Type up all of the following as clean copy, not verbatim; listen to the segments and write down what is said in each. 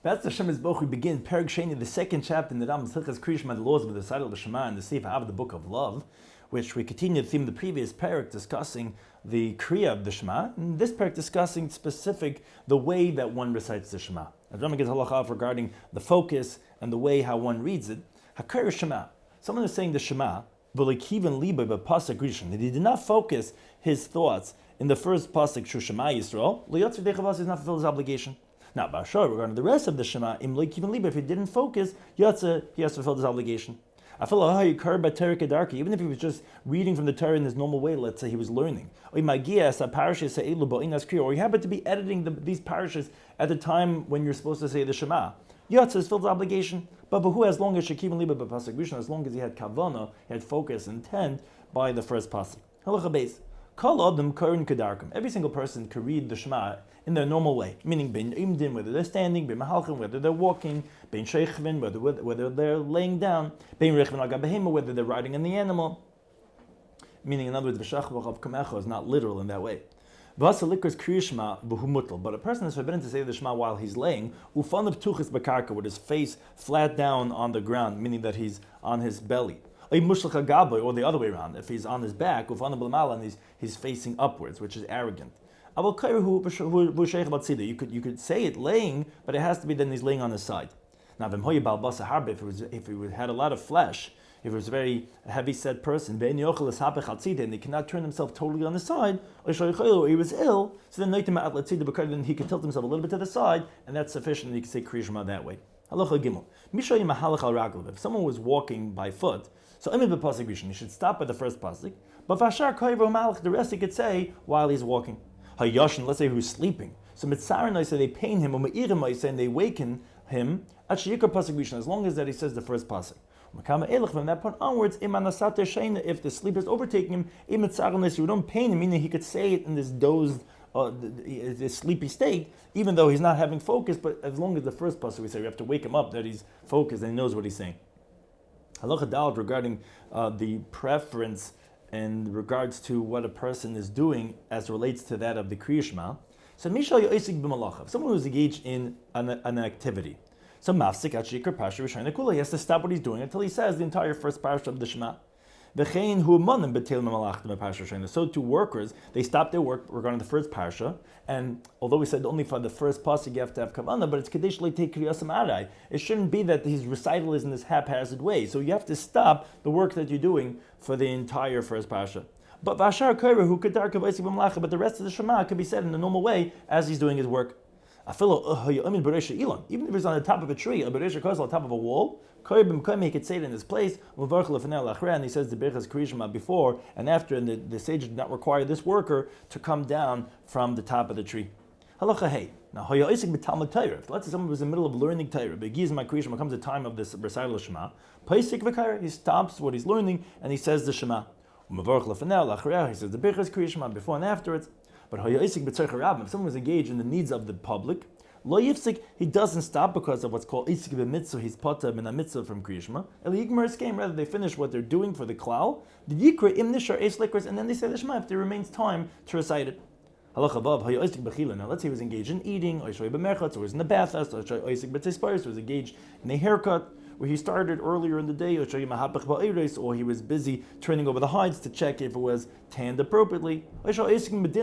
That's the Shema's book. We begin Perek Sheni, the second chapter in the Rambam's Hilchos Kri'as, the laws of the recital of the Shema and the Sefer of the Book of Love, which we continue the theme of the previous Perek discussing the Kri'as of the Shema, and this Perek discussing specific the way that one recites the Shema. And Rambam gives halacha regarding the focus and the way how one reads it. Hakir Shema. Someone is saying the Shema, v'lekiven liba b'pasuk rishon, that he did not focus his thoughts in the first pasuk Shema Yisrael. Liyotzer dechavas is not fulfilled his obligation. Now, Bashar, regarding the rest of the Shema, if he didn't focus, he has to fulfill his obligation. Even if he was just reading from the Torah in his normal way, let's say he was learning. Or he happened to be editing these parashas at the time when you're supposed to say the Shema. Yatsa has fulfilled his obligation. But who, as long as as long as he had kavanah, he had focus, intent by the first pasuk. Halacha beis. Every single person could read the Shema in their normal way, meaning whether they're standing, whether they're walking, whether they're laying down, whether they're riding on the animal. Meaning, in other words, is not literal in that way. But a person is forbidden to say the Shema while he's laying, with his face flat down on the ground, meaning that he's on his belly. Or the other way around, if he's on his back, and he's facing upwards, which is arrogant. You could say it laying, but it has to be then he's laying on his side. Now, if he had a lot of flesh, if he was a very heavy-set person, and he cannot turn himself totally on the side, or he was ill, so then he could tilt himself a little bit to the side, and that's sufficient, and he can say Kri'as Shema that way. If someone was walking by foot, so he should stop at the first pasuk, but the rest he could say while he's walking. Hayashin, let's say who's sleeping. So mitzaran, say they pain him, and they waken him, as long as that he says the first pasuk. From that point onwards, if the sleep is overtaking him, you don't pain him, meaning he could say it in this dozed, this sleepy state, even though he's not having focus, but as long as the first pasuk we say, we have to wake him up that he's focused and he knows what he's saying. Halacha Daled regarding the preference in regards to what a person is doing as relates to that of the Kri'as Shema. So someone who's engaged in an activity. So mafsik achikar pasha rishon kula. He has to stop what he's doing until he says the entire first parsha of the Shema. So to workers, they stop their work regarding the first parsha, and although we said only for the first pasuk you have to have kavanah, but it's kadesh leitei kriyas amadai. It shouldn't be that his recital is in this haphazard way. So you have to stop the work that you're doing for the entire first parsha. But vashar koira who could dark but the rest of the Shema could be said in the normal way as he's doing his work. Even if he's on the top of a tree, on the top of a wall, he could say it in his place, and he says the Birchas Kri'as Shema before and after, and the sage did not require this worker to come down from the top of the tree. Halacha hey. Now, let's say someone was in the middle of learning Torah, comes the time of this recital of Shema, he stops what he's learning and he says the Shema. He says the Birchas Kri'as Shema before and afterwards. But if someone was engaged in the needs of the public, lo yifsik, he doesn't stop because of what's called isik b'mitzvah, he's pata min mitzvah from Kri'as Shema. Rather, they finish what they're doing for the klal, the yikra im nishar eis likras, and then they say the Shema if there remains time to recite it. Now let's say he was engaged in eating, or he was in the bathhouse, or he was engaged in a haircut, where he started earlier in the day, or he was busy turning over the hides to check if it was tanned appropriately. Let's say they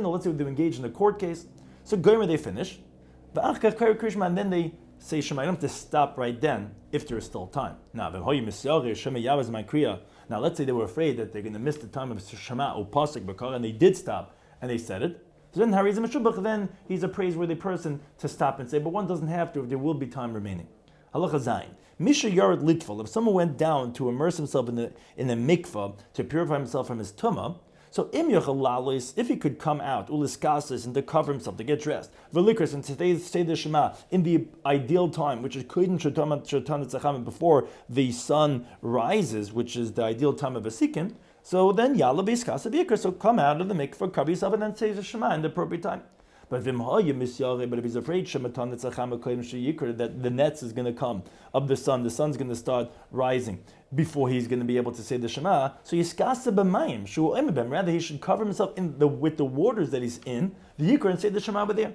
were engaged in a court case. So Gomer they finish, and then they say Shema. You don't have to stop right then if there is still time. Now let's say they were afraid that they're going to miss the time of Shema or Pasuk, and they did stop and they said it. So then he's a praiseworthy person to stop and say, but one doesn't have to if there will be time remaining. Halacha Zayin. Misha Yard Litful, if someone went down to immerse himself in the mikvah to purify himself from his tumah, so if he could come out, uliskasis, and to cover himself, to get dressed, velikras, and to say the Shema in the ideal time, which is kudin shatan before the sun rises, which is the ideal time of a sikin, so then yalla biskasa, so come out of the mikvah, cover yourself, and then say the Shema in the appropriate time. But if he's afraid that the nets is going to come of the sun's going to start rising before he's going to be able to say the Shema, so rather he should cover himself with the waters that he's in, the yikra, and say the Shema over there.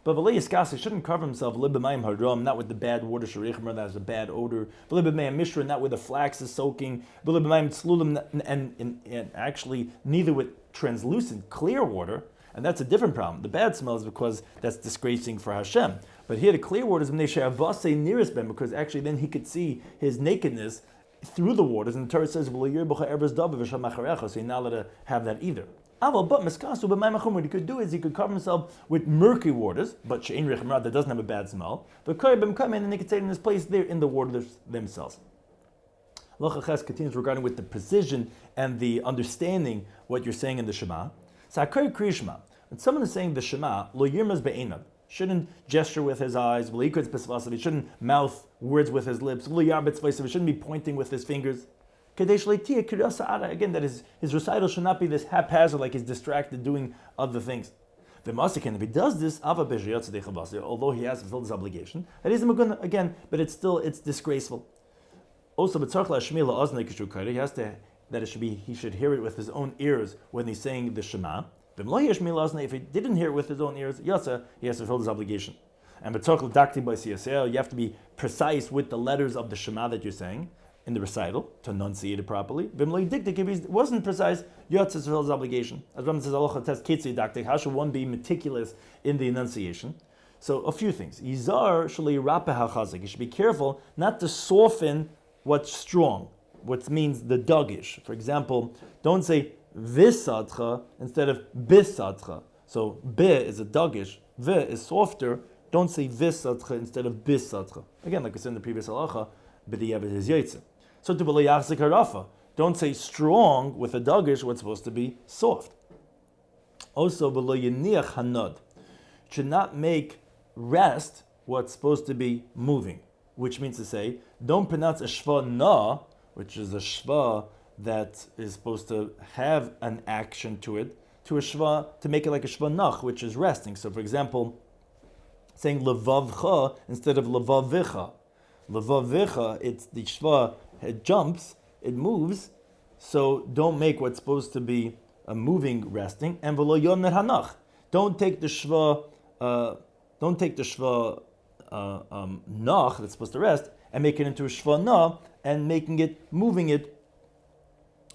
But v'lo yiskas, he shouldn't cover himself libemayim haram, not with the bad water sharichmer that has a bad odor. V'libemayim mishra, not where the flax is soaking. V'libemayim tzlulim, and actually neither with translucent, clear water. And that's a different problem. The bad smell is because that's disgracing for Hashem. But here the clear water is mnei nearest ben, because actually then he could see his nakedness through the waters. And the Torah says, so you're not allowed to have that either. But miskasu, what he could do is he could cover himself with murky waters, but she'ein rechamra, that doesn't have a bad smell. But and he could stay in his place there in the waters themselves. Lochaches continues regarding with the precision and the understanding what you're saying in the Shema. When someone is saying the Shema, lo yirmaz be'enav, shouldn't gesture with his eyes, he shouldn't mouth words with his lips, he shouldn't be pointing with his fingers. Again, that his recital should not be this haphazard, like he's distracted doing other things. If he does this, although he has fulfilled his obligation, that is again, but it's disgraceful. Also, he has to he should hear it with his own ears when he's saying the Shema. If he didn't hear it with his own ears, he has to fulfill his obligation. And you have to be precise with the letters of the Shema that you're saying in the recital to enunciate it properly. If he wasn't precise, you have to fulfill his obligation. As Rambam says, how should one be meticulous in the enunciation? So a few things. You should be careful not to soften what's strong, what means the duggish. For example, don't say visatcha instead of bisatcha. So be is a duggish, v is softer. Don't say visatcha instead of bisatcha. Again, like I said in the previous halacha, b'diavad is yaitze. So to b'lo yachzik harafa, don't say strong with a duggish what's supposed to be soft. Also, b'lo yiniach hanad, should not make rest what's supposed to be moving, which means to say, don't pronounce a shva na, which is a shva that is supposed to have an action to it, to a shva, to make it like a shva nach, which is resting. So for example, saying levavcha instead of levavicha. Levavicha, it's the shva, it jumps, it moves, so don't make what's supposed to be a moving resting. And v'lo yomer hanach, don't take the shva nach that's supposed to rest and make it into a shva na and moving it,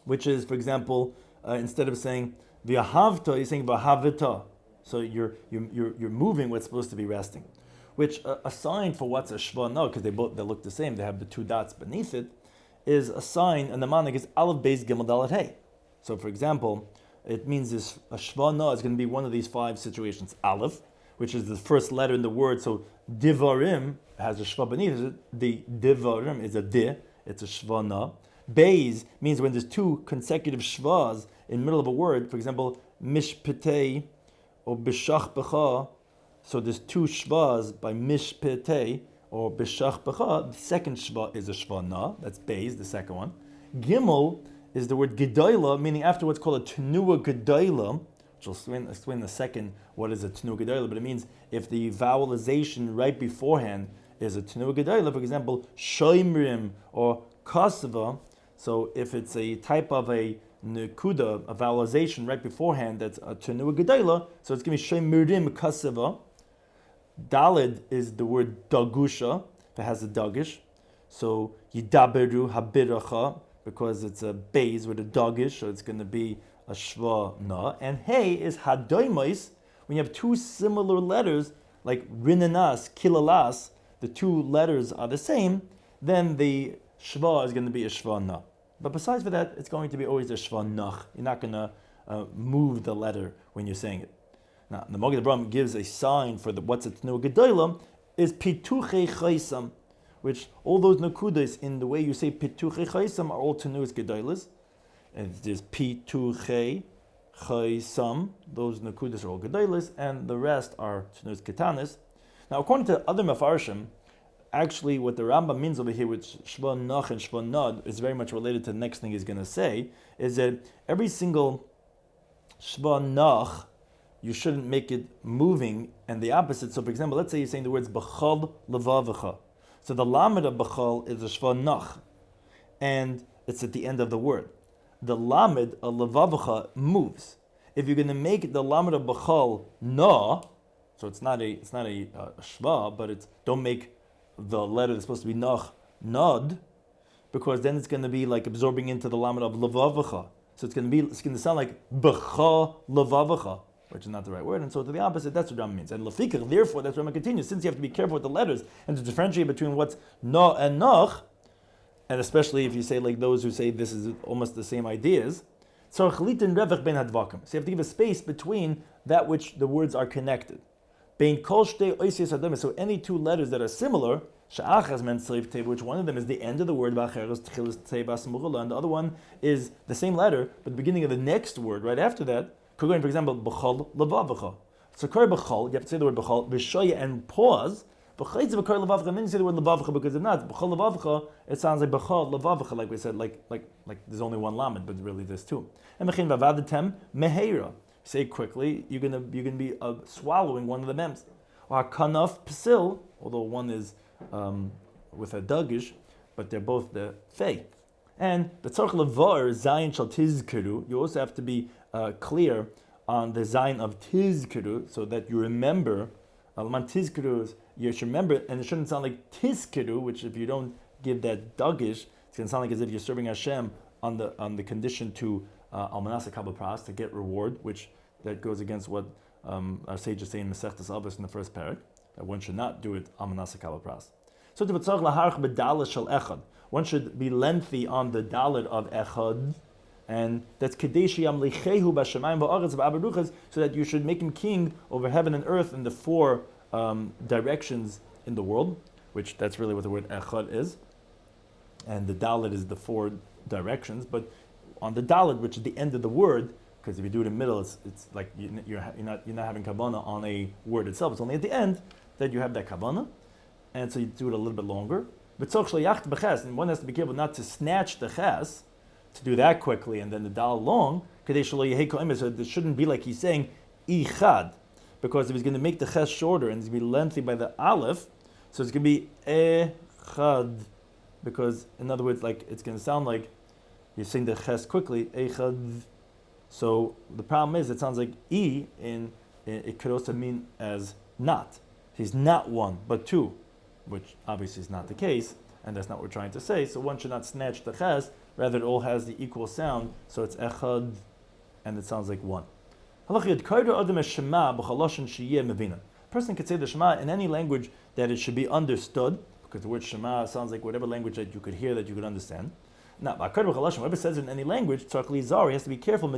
which is, for example, instead of saying v'ahavta, you're saying v'ahavita. So you're moving what's supposed to be resting. Which a sign for what's a shva na, because they look the same, they have the two dots beneath it, is a sign, and the manik is aleph beis gimel dalet hey. So for example, it means this a shva na is going to be one of these five situations. Aleph, which is the first letter in the word, so divarim has a shva beneath it. The divarim is a di, it's a shva na. Beis means when there's two consecutive shvas in the middle of a word, for example, mishpetei or bishach becha. So there's two shvas by mishpetei or bishach becha. The second shva is a shva na, that's beis, the second one. Gimel is the word gedola, meaning after what's called a tenua gedola, which will explain in a second what is a tenua gedola, but it means if the vowelization right beforehand is a tenua gedola, for example, shoimrim or kasava. So if it's a type of a nekuda, a vowelization right beforehand, that's a tenua gedola, so it's going to be shoimirim kasava. Dalid is the word dagusha, if it has a dagish. So yidaberu habiracha, because it's a beis with a dagish, so it's going to be a shva na. And hey is hadoimais, when you have two similar letters, like rinanas, kilalas, the two letters are the same, then the shva is going to be a shva na. But besides for that, it's going to be always a shva nach. You're not going to move the letter when you're saying it. Now, the Magen Avraham gives a sign for what's a tenua gedola is pituchei chaysam, which all those nekudas in the way you say pituchei chaysam are all tenuas gedolas. And there's pituchei chaysam, those nekudas are all gedolas, and the rest are tenuas ketanis. Now, according to other mafarshim, actually what the Rambam means over here with shva nach and shva nad is very much related to the next thing he's going to say, is that every single shva nach, you shouldn't make it moving, and the opposite. So, for example, let's say you're saying the words b'chal levavacha. So the lamed of b'chal is a shva nach, and it's at the end of the word. The lamed of levavacha moves. If you're going to make the lamed of b'chal na, So it's not a shva, but it's don't make the letter that's supposed to be nach nod, because then it's going to be like absorbing into the lamed of levavacha. So it's going to sound like b'cha levavacha, which is not the right word. And so to the opposite, that's what Rambam means. And lefikach, therefore, that's Rambam continues. Since you have to be careful with the letters and to differentiate between what's na and nach, and especially if you say like those who say this is almost the same ideas. So you have to give a space between that which the words are connected. So any two letters that are similar, which one of them is the end of the word, and the other one is the same letter, but the beginning of the next word right after that. For example, b'chol levavacha. So b'chol, you have to say the word b'chol, b'shoya, and pause. And then you say the word levavacha, because if not, b'chol levavacha, it sounds like b'chol levavacha, like we said, like there's only one lamed, but really there's two. And mechin vavadetem meheira. Say quickly, you're gonna be swallowing one of the mems. Or kanaf psil, although one is with a dagish, but they're both the fey. And the tzarch levar zayin shal tizkeru. You also have to be clear on the zayin of tizkeru, so that you remember. Tizkeru is you should remember, and it shouldn't sound like tizkeru, which if you don't give that dagish, it's going to sound like as if you're serving Hashem on the condition to almanasa kabel pras, to get reward, which that goes against what our sages say in Masechtas Avos in the first parak, that one should not do it almanasa kabel pras. So to b'tzarch laharch b'dalet shel echad, one should be lengthy on the dalet of echad, and that's kadesh yamlichehu b'shamayim va'aretz v'abaruchas, so that you should make him king over heaven and earth in the four directions in the world, which that's really what the word echad is, and the dalet is the four directions. But on the dalet, which is the end of the word, because if you do it in the middle, it's like you're not having kavanah on a word itself. It's only at the end that you have that kavanah, and so you do it a little bit longer. But and one has to be careful not to snatch the ches, to do that quickly and then the dal long. So it shouldn't be like he's saying ichad, because if he's going to make the ches shorter and it's going to be lengthy by the aleph, so it's going to be echad, because in other words, like it's going to sound like you're saying the ches quickly, echad. So the problem is it sounds like it could also mean as not. He's not one, but two, which obviously is not the case, and that's not what we're trying to say. So one should not snatch the ches, rather it all has the equal sound, so it's echad, and it sounds like one. A person could say the Shema in any language that it should be understood, because the word Shema sounds like whatever language that you could hear, that you could understand. Now, whoever says it in any language, he has to be careful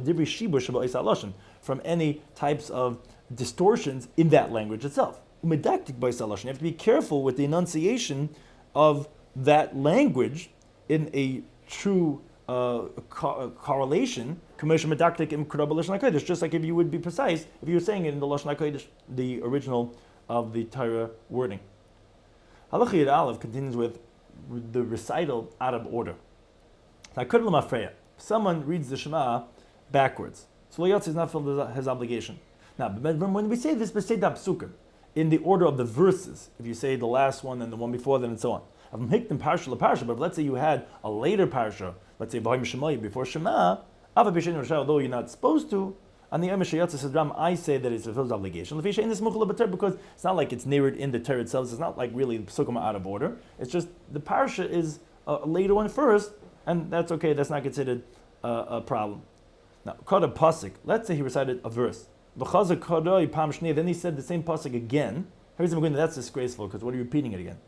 from any types of distortions in that language itself. You have to be careful with the enunciation of that language in a true correlation, just like if you would be precise if you were saying it in the Lashon HaKodesh, the original of the Torah wording. Halacha Yud Aleph continues with the recital out of order. Someone reads the Shema backwards, so Yotzi is not fulfilled his obligation. Now, when we say this, in the order of the verses, if you say the last one and the one before that and so on, but let's say you had a later parsha, let's say before Shema, although you're not supposed to, on the Yom Sheyatz says Ram, I say that it's fulfilled obligation, because it's not like it's narrated in the Torah itself, so it's not like really psukim out of order, it's just the parsha is a later one first, and that's okay, that's not considered a problem. Now, Kod a pasuk, let's say he recited a verse, then he said the same pasuk again. That's disgraceful, because what are you repeating it again?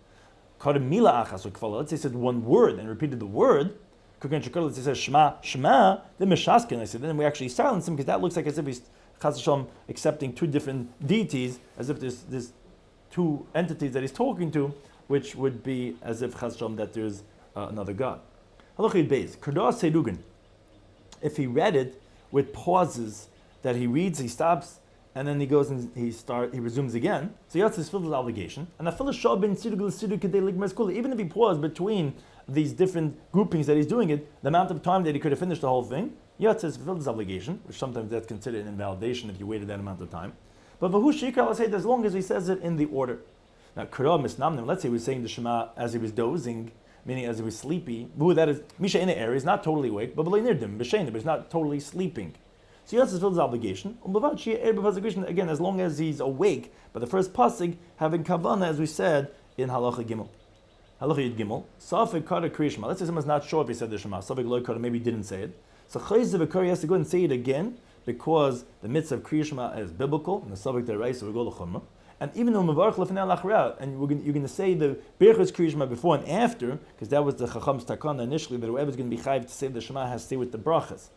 Let's say he said one word and repeated the word. Let's say he says Shema, Shema, then Meshaskin. I said, then we actually silence him, because that looks like as if he's accepting two different deities, as if there's two entities that he's talking to, which would be as if that there's another God. If he read it with pauses, that he reads, he stops, and then he goes and he resumes again. So Yatz is filled with obligation. And even if he paused between these different groupings that he's doing it, the amount of time that he could have finished the whole thing, Yatz has fulfilled his obligation, which sometimes that's considered an invalidation if you waited that amount of time. But Vahu Shikar, let's say, as long as he says it in the order. Now, let's say he was saying the Shema as he was dozing, meaning as he was sleepy. That is, Misha in the air, he's not totally awake, but he's not totally sleeping. So he has to fulfill his obligation. Again, as long as he's awake, but the first pasuk having kavanah, as we said in halacha gimel. Halacha yud gimel. Safek kara kriya shema. Let's say someone's not sure if he said the shema. Safek loy kara, maybe he didn't say it. So chayzev v'kara, he has to go and say it again because the mitzvah of kriya shema is biblical and the safek deraisa, so we go l'chumrah. And even though Mavarch Lefnei Lachra, and you're going to say the Birchas Kriya Shema before and after, because that was the Chacham's takana initially, that whoever's going to be chayiv to say the Shema has to say with the brachas.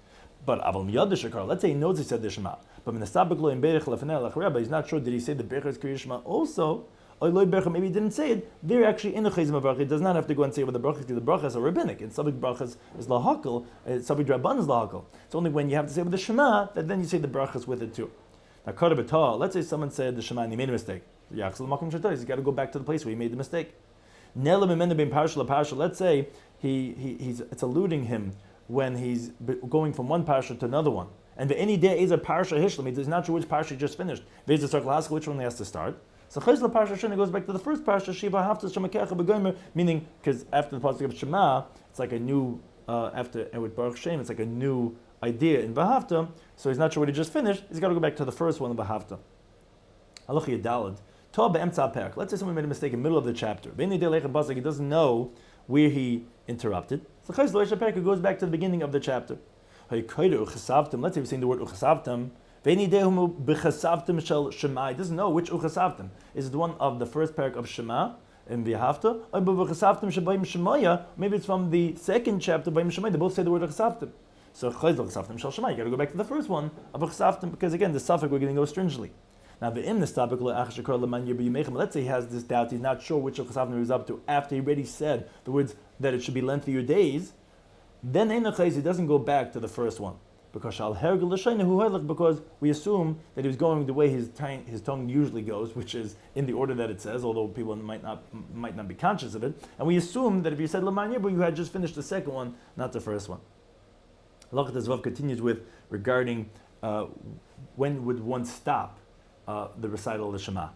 But Aval Miyad Shekar, let's say he knows he said the Shema, but Menasabek Lo in Birch Lefnei Lachra, but he's not sure did he say the Birchas Kriya Shema also, or Lo Bircha, maybe he didn't say it. They're actually in the Chayz Mavarch. He does not have to go and say with the brachas, because the brachas are rabbinic, and Sabik brachas is lahakal, Sabik Rabban is lahakal. It's only when you have to say with the Shema that then you say the brachas with it too. Now, Kara B'Tah, let's say someone said the Shema and he made a mistake. He's got to go back to the place where he made the mistake. Let's say it's eluding him when he's going from one parsha to another one. And any day is a parsha hishlam. He's not sure which parsha he just finished. Which one he has to start. So chayzla parsha sheni goes back to the first parsha. Shiva haftas shemakecha begomer, meaning because after the pasuk of Shema, it's like a new after and with Baruch Shem, it's like a new idea in Vahafta. So he's not sure what he just finished. He's got to go back to the first one in Vahafta. Halacha Yadalad. Let's say someone made a mistake in the middle of the chapter. He doesn't know where he interrupted. So he goes back to the beginning of the chapter. Let's say we're saying the word uchasavtam. He doesn't know which uchasavtam. Is it the one of the first parak of Shema in V'Hafta? Maybe it's from the second chapter by Shema. They both say the word uchasavtam. So you got to go back to the first one of uchasavtam because again the suffix we're going to go stringently. Now, let's say he has this doubt, he's not sure which Chasavna he's up to after he already said the words that it should be lengthier days, then he doesn't go back to the first one. Because we assume that he was going the way his tongue usually goes, which is in the order that it says, although people might not be conscious of it. And we assume that if you said Laman Yebu, you had just finished the second one, not the first one. Halakha Tezvav continues with regarding when would one stop the recital of the Shema.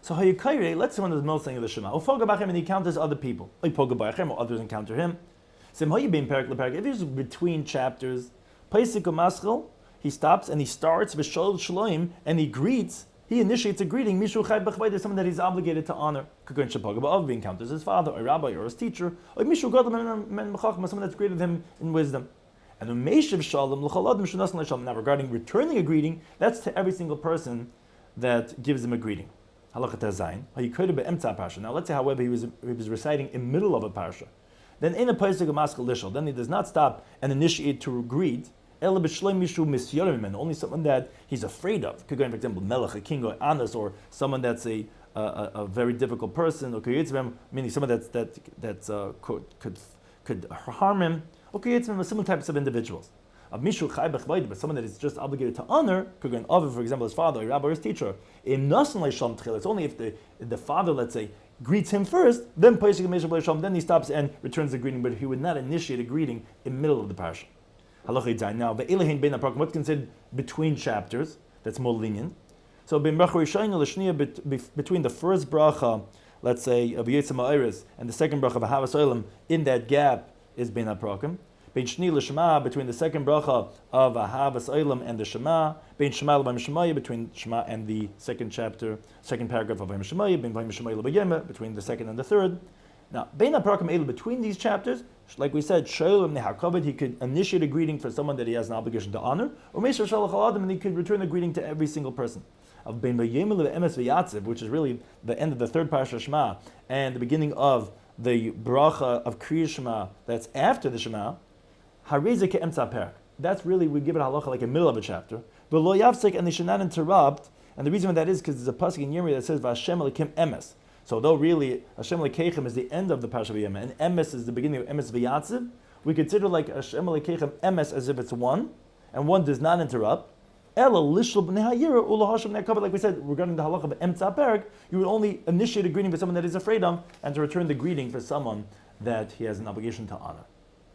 So let's say one is saying of the Shema. And he encounters other people. Or others encounter him. If he's between chapters, he stops and he starts and he greets. He initiates a greeting. There's someone that he's obligated to honor. He encounters his father, or rabbi, or his teacher, or someone that's greater than him in wisdom. And now regarding returning a greeting, that's to every single person that gives him a greeting. Halacha Tazayin. Now let's say, however, he was reciting in the middle of a parsha. Then in a pasuk of Maskal Lishal, then he does not stop and initiate to greet. Only someone that he's afraid of. For example, Melech, a king, or Anas, or someone that's a very difficult person, or meaning someone could harm him, or similar types of individuals. Of Mishu Chai Bechvaid, but someone that is just obligated to honor, could go an Ovid, for example, his father, a rabbi, or his teacher. It's only if the father, let's say, greets him first, then he stops and returns the greeting, but he would not initiate a greeting in the middle of the parsha. Now, what's considered between chapters, that's more lenient. So between the first bracha, let's say, of Yitzim Ha'eres, and the second bracha of Ahavas Olam, in that gap is Bein HaPrakim. Bein Shni l'Shema, between the second bracha of Ahavas Olam and the Shema. Bein Shema l'Vayim Shemaya, between Shema and the second chapter, second paragraph of Vayim Shemaya. Bein Vayim Shemaya l'Bayema, between the second and the third. Now, Bein HaPrakim Eilu, between these chapters, like we said, Shoel Nehakavod, he could initiate a greeting for someone that he has an obligation to honor, or Meisher Shalach Al Adam, and he could return the greeting to every single person. Of Bein Vayemel Emes V'Yatziv, which is really the end of the third parsha Shema, and the beginning of the bracha of Kriya Shema, that's after the Shema, Hareze Ke'emtza Perak. That's really, we give it halacha like a middle of a chapter. But Lo Yavsek, and they should not interrupt, and the reason why that is because there's a pasuk in Yirmiyah that says V'Hashem Elokim Emes. So though really Hashem Lekechem is the end of the Parsha V'Yema, and Emes is the beginning of Emes V'Yatziv, we consider like Hashem Lekechem Emes as if it's one, and one does not interrupt. Ela Lishul B'nei Ha'yira Ula Hashem Ne'akavet, like we said, regarding the halacha of Emtza Perak, you would only initiate a greeting for someone that is afraid of, and to return the greeting for someone that he has an obligation to honor.